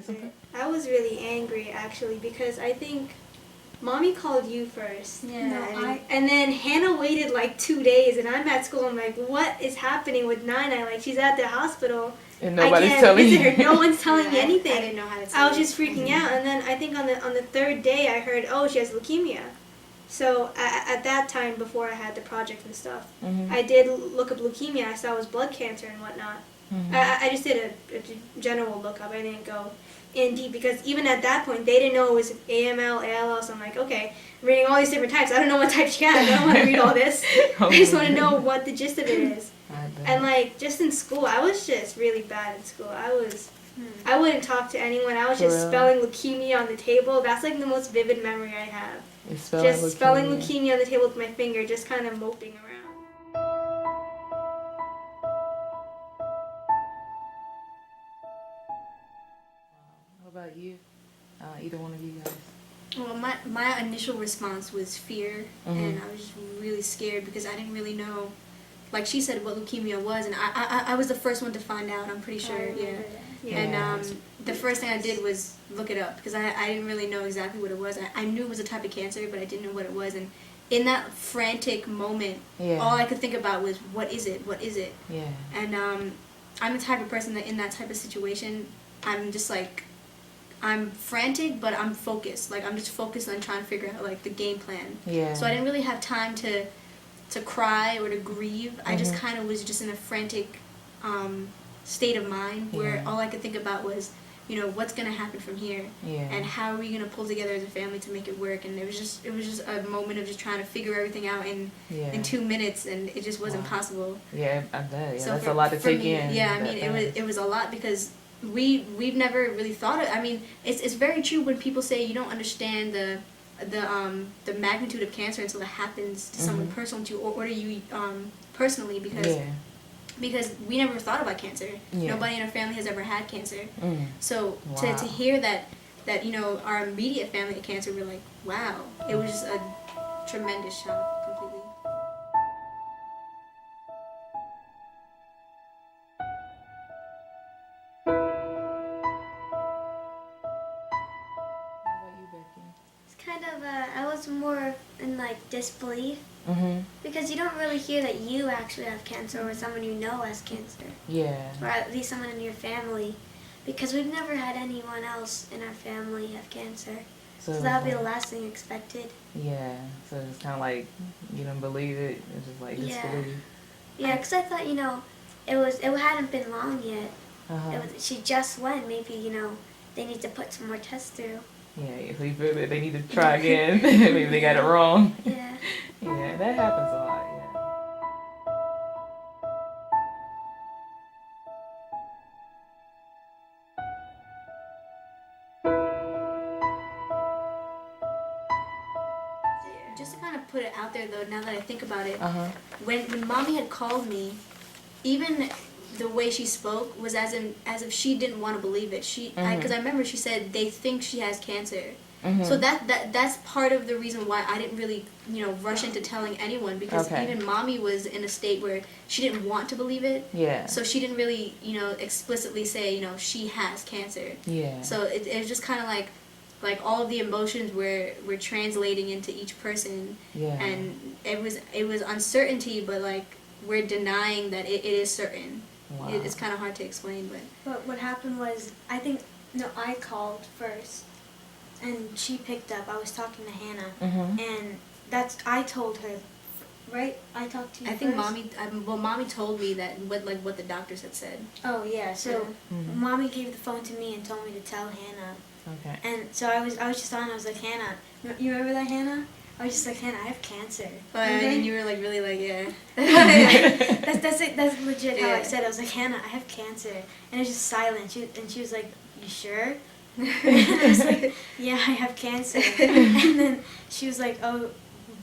something? I was really angry, actually, because I think Mommy called you first. Yeah. No, and then Hannah waited like 2 days, and I'm at school. I'm like, what is happening with Nina? Like, she's at the hospital. And nobody's I can't telling visit you. her. No one's telling me anything. I didn't know how to tell I was just freaking out. And then I think on the third day, I heard, oh, she has leukemia. So at that time, before I had the project and stuff, I did look up leukemia. I saw it was blood cancer and whatnot. I just did a general lookup. I didn't go in deep because even at that point, they didn't know it was AML, ALL. So I'm like, okay, I'm reading all these different types. I don't know what type she has. I don't want to read all this. I just want to know what the gist of it is. And like just in school, I was just really bad in school. I wouldn't talk to anyone. I was just spelling leukemia on the table. That's like the most vivid memory I have. Spelling leukemia on the table with my finger, just kind of moping around. What about you? Either one of you guys? Well, my initial response was fear, and I was just really scared because I didn't really know, like she said, what leukemia was, and I was the first one to find out, I'm pretty sure, And the first thing I did was look it up because I didn't really know exactly what it was. I knew it was a type of cancer, but I didn't know what it was, and in that frantic moment, all I could think about was, what is it? What is it? Yeah. And I'm the type of person that in that type of situation, I'm just like, I'm frantic, but I'm focused. Like, I'm just focused on trying to figure out, like, the game plan. Yeah. So I didn't really have time to cry or to grieve. I just kind of was just in a frantic state of mind where all I could think about was, you know, what's going to happen from here? And how are we going to pull together as a family to make it work? And it was just a moment of just trying to figure everything out in 2 minutes, and it just wasn't possible. Yeah, I bet. Yeah, so that's a lot to take in. Yeah, I mean, it was a lot because we've never really thought of. I mean, it's very true when people say you don't understand the magnitude of cancer until it happens to someone personal to you or to you personally because we never thought about cancer. Nobody in our family has ever had cancer. So to hear that you know our immediate family had cancer, we're like, wow, it was just a tremendous shock completely. It's kind of, I was more in like disbelief because you don't really hear that you actually have cancer or someone you know has cancer. Yeah. Or at least someone in your family, because we've never had anyone else in our family have cancer. So that would be the last thing expected. Yeah, so it's kind of like you don't believe it. It's just like disbelief. Yeah, because I thought, you know, it hadn't been long yet. She just went. Maybe, you know, they need to put some more tests through. Yeah, if they feel that they need to try again, maybe they got it wrong. Yeah. Yeah, that happens a lot. Just to kind of put it out there, though, now that I think about it, when Mommy had called me, even the way she spoke was as if she didn't want to believe it. Because I remember she said they think she has cancer. So that's part of the reason why I didn't really, you know, rush into telling anyone, because even Mommy was in a state where she didn't want to believe it. Yeah. So she didn't really, you know, explicitly say, you know, she has cancer. Yeah. So it was just kind of like all of the emotions were translating into each person. Yeah. And it was uncertainty, but like we're denying that it is certain. Wow. It's kind of hard to explain, But what happened was, I called first, and she picked up. I was talking to Hannah, and I told her, right? I talked to you. I think Mommy told me that what the doctors had said. Oh yeah, so Mommy gave the phone to me and told me to tell Hannah. Okay. And so I was just on. I was like, Hannah, you remember that, Hannah? I was just like, Hannah, I have cancer. Oh, and you were like really like, yeah. That's legit how I said it. I was like, Hannah, I have cancer, and it was just silent. She was like, you sure? And I was like, yeah, I have cancer. And then she was like, oh,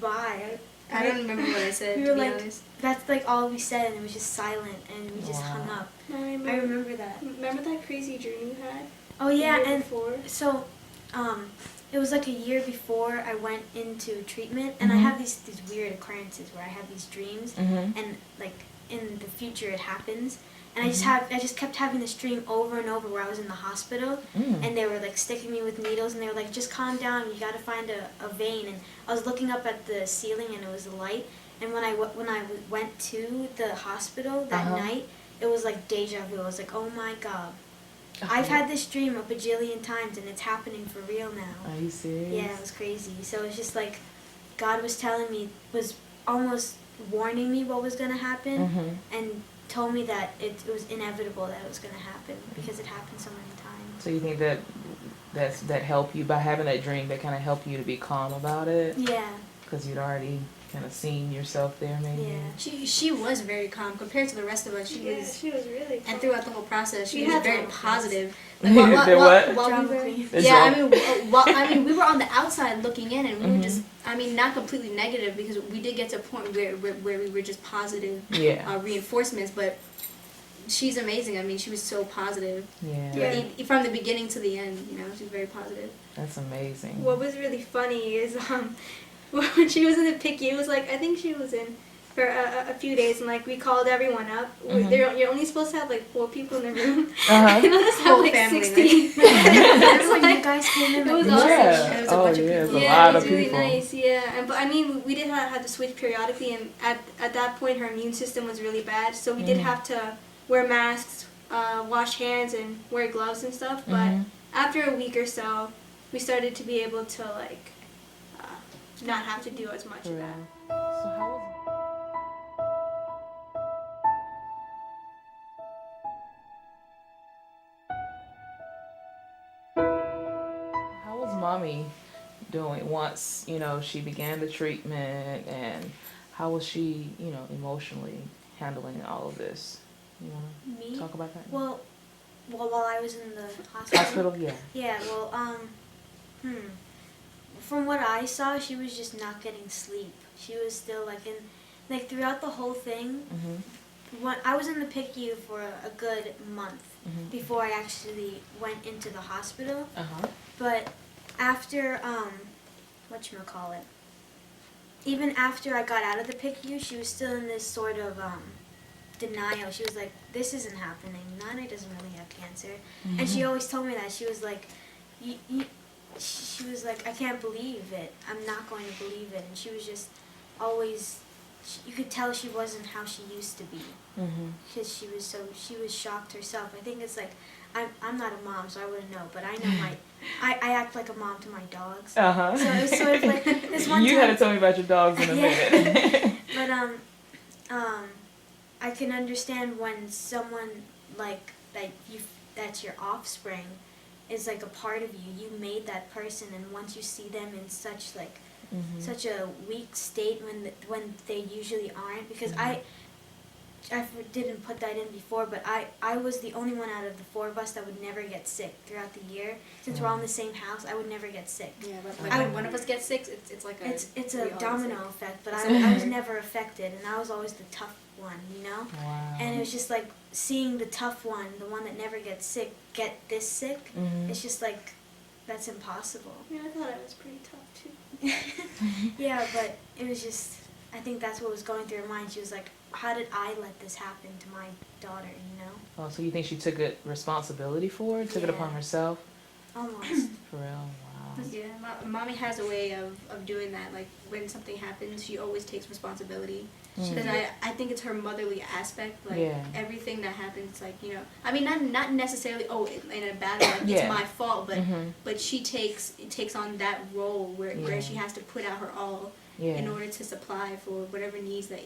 bye. I don't remember what I said, we to were be like, honest. That's like all we said, and it was just silent, and we just hung up. I remember that. Remember that crazy dream you had? Oh yeah, and before? So, it was like a year before I went into treatment, and I have these weird occurrences where I have these dreams, and like in the future it happens, and I just kept having this dream over and over where I was in the hospital, and they were like sticking me with needles, and they were like, just calm down, you got to find a vein, and I was looking up at the ceiling, and it was a light, and when I went to the hospital that night, it was like deja vu. I was like, oh my God. I've had this dream a bajillion times, and it's happening for real now. Are you serious? Yeah, it was crazy. So it's just like God was telling me, was almost warning me what was going to happen, and told me that it was inevitable that it was going to happen because it happened so many times. So you think that helped you by having that dream, that kind of helped you to be calm about it? Yeah. Because you'd already kind of seen yourself there, maybe. Yeah. She was very calm compared to the rest of us. She was really calm. And throughout the whole process, she was had very drama positive. The what? While Drama we were, queen. I mean, we were on the outside looking in, and we were just, I mean, not completely negative, because we did get to a point where we were just positive reinforcements, but she's amazing. I mean, she was so positive. Yeah. From the beginning to the end, you know, she was very positive. That's amazing. What was really funny is when she was in the PICU, it was like, I think she was in for a few days, and like we called everyone up. You're only supposed to have like 4 people in the room. And let us have like family, 16. That's when you guys came in. It was like, awesome. Yeah. There was a bunch of people. A Yeah, lot it was of really people. nice. Yeah, but I mean, we did have to switch periodically, and at that point, her immune system was really bad, so we did have to wear masks, wash hands, and wear gloves and stuff. But after a week or so, we started to be able to like not have to do as much of that. So how was mommy doing once, she began the treatment, and how was she, emotionally handling all of this? You want Me? to talk about that? Well, while I was in the hospital. Hospital, yeah. Yeah, well, from what I saw, she was just not getting sleep. She was still like throughout the whole thing. When I was in the PICU for a good month before I actually went into the hospital. But after whatchamacallit, even after I got out of the PICU, she was still in this sort of denial. She was like, this isn't happening. Nana doesn't really have cancer. And she always told me that. She was like, she was like, I can't believe it. I'm not going to believe it. And she was just always, you could tell she wasn't how she used to be. Because she was shocked herself. I think it's like, I'm not a mom, so I wouldn't know, but I know I act like a mom to my dogs. So it was sort of like this one You time. had to tell me about your dogs in a minute. But I can understand when someone like that's your offspring is like a part of you. You made that person, and once you see them in such like such a weak state when they usually aren't, because I didn't put that in before, but I was the only one out of the 4 of us that would never get sick throughout the year. Since we're all in the same house, I would never get sick. Yeah, but when one of us gets sick, it's like it's a domino effect. But I was never affected, and I was always the tough one, Wow. And it was just like seeing the tough one, the one that never gets sick, get this sick. It's just like, that's impossible. Yeah, I thought I was pretty tough too. Yeah, but it was just, I think that's what was going through her mind. She was like, how did I let this happen to my daughter, Oh, so you think she took it responsibility for it? Took it upon herself? Almost. For real? Wow. Yeah, mommy has a way of doing that. Like, when something happens, she always takes responsibility. Because I think it's her motherly aspect. Like, everything that happens, like, I mean, not necessarily, in a battle, like, it's my fault, but she takes on that role where she has to put out her all in order to supply for whatever needs that,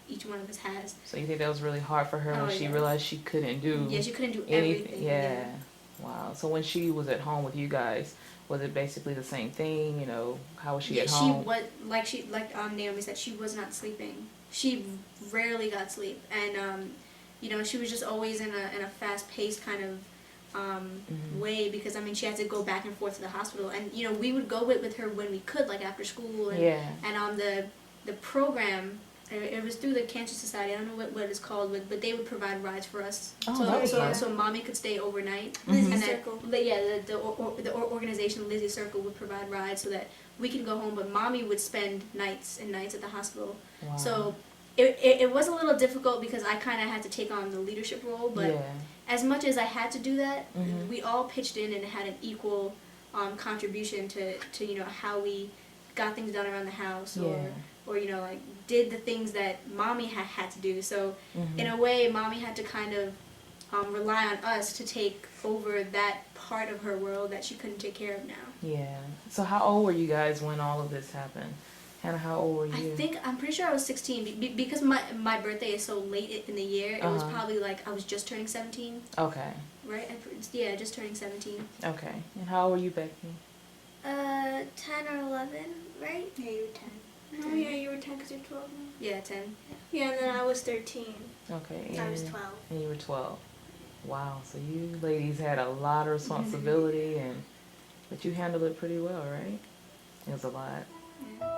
each one of us has. So you think that was really hard for her when she realized she couldn't do she couldn't do anything? everything. Yeah. Wow. So when she was at home with you guys, was it basically the same thing? How was she at home? She was like Naomi said, she was not sleeping. She rarely got sleep, and she was just always in a fast-paced kind of way, because I mean she had to go back and forth to the hospital, and we would go with her when we could, like after school, and on the program. it was through the Cancer Society. I don't know what it's called, but they would provide rides for us. Oh, that was nice. So mommy could stay overnight. Lizzie And Circle. the organization Lizzie Circle would provide rides so that we can go home, but mommy would spend nights and nights at the hospital. Wow. So it was a little difficult because I kind of had to take on the leadership role, but yeah. as much as I had to do that, Mhm. we all pitched in and had an equal contribution to how we got things done around the house, Yeah. or like did the things that mommy had to do. So Mhm. in a way, mommy had to kind of rely on us to take over that part of her world that she couldn't take care of now. Yeah. So how old were you guys when all of this happened? Hannah, how old were you? I'm pretty sure I was 16 because my birthday is so late in the year. It was Uh-huh. probably like I was just turning 17, Okay. right? Yeah, just turning 17. Okay. And how old were you, Becky? 10 or 11, right? Yeah, you were 10. Oh yeah, you were 10 because you're 12 now. Yeah, 10. Yeah, and then I was 13. Okay. I was and- 12. And you were 12. Wow. So you ladies had a lot of responsibility, but you handled it pretty well, right? It was a lot. Yeah.